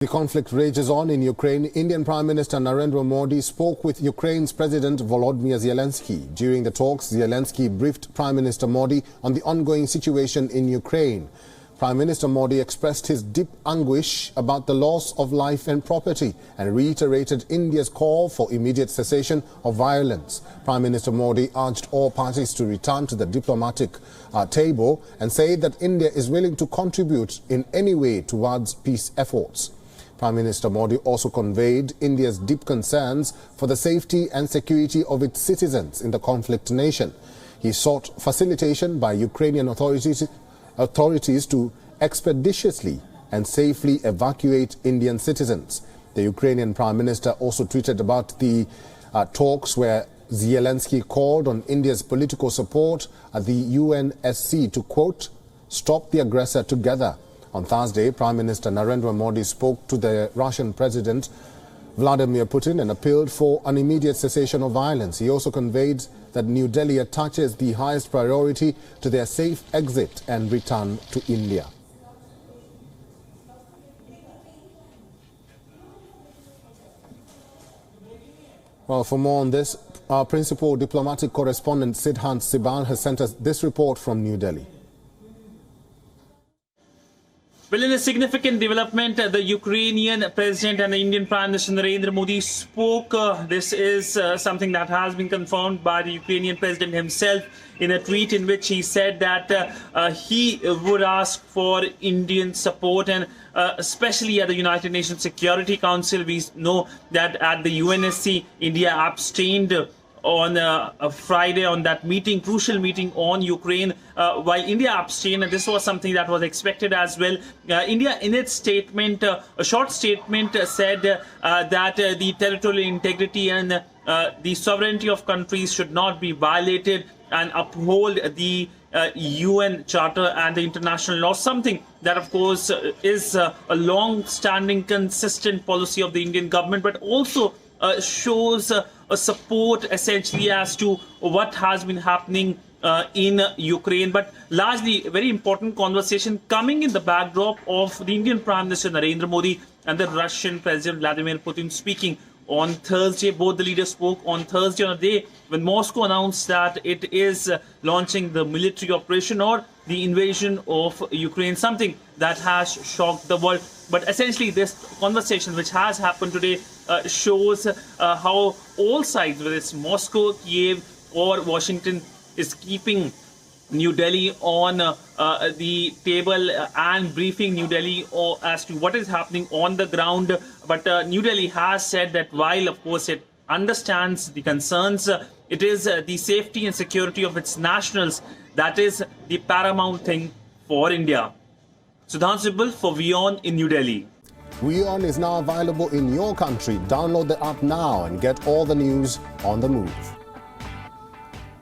The conflict rages on in Ukraine. Indian Prime Minister Narendra Modi spoke with Ukraine's President Volodymyr Zelensky. During the talks, Zelensky briefed Prime Minister Modi on the ongoing situation in Ukraine. Prime Minister Modi expressed his deep anguish about the loss of life and property and reiterated India's call for immediate cessation of violence. Prime Minister Modi urged all parties to return to the diplomatic table and said that India is willing to contribute in any way towards peace efforts. Prime Minister Modi also conveyed India's deep concerns for the safety and security of its citizens in the conflict nation. He sought facilitation by Ukrainian authorities to expeditiously and safely evacuate Indian citizens. The Ukrainian Prime Minister also tweeted about the talks where Zelensky called on India's political support at the UNSC to, quote, stop the aggressor together. On Thursday, Prime Minister Narendra Modi spoke to the Russian President Vladimir Putin and appealed for an immediate cessation of violence. He also conveyed that New Delhi attaches the highest priority to their safe exit and return to India. Well, for more on this, our principal diplomatic correspondent Siddhant Sibal has sent us this report from New Delhi. Well, in a significant development, the Ukrainian President and the Indian Prime Minister Narendra Modi spoke. This is something that has been confirmed by the Ukrainian President himself in a tweet in which he said that he would ask for Indian support, and especially at the United Nations Security Council. We know that at the UNSC, India abstained on a Friday on that meeting, crucial meeting on Ukraine, while India abstained, and this was something that was expected as well. India, in its statement, a short statement, said that the territorial integrity and the sovereignty of countries should not be violated and uphold the UN Charter and the international law, something that, of course, is a long-standing, consistent policy of the Indian government, but also shows a support essentially as to what has been happening in Ukraine. But largely a very important conversation coming in the backdrop of the Indian Prime Minister Narendra Modi and the Russian President Vladimir Putin speaking on Thursday. Both the leaders spoke on Thursday on a day when Moscow announced that it is launching the military operation or the invasion of Ukraine, something that has shocked the world. But essentially this conversation which has happened today shows how all sides, whether it's Moscow, Kiev or Washington, is keeping New Delhi on the table and briefing New Delhi as to what is happening on the ground. But New Delhi has said that while, of course, it understands the concerns, it is the safety and security of its nationals that is the paramount thing for India. Siddhant Sibal for WION in New Delhi. WION is now available in your country. Download the app now and get all the news on the move.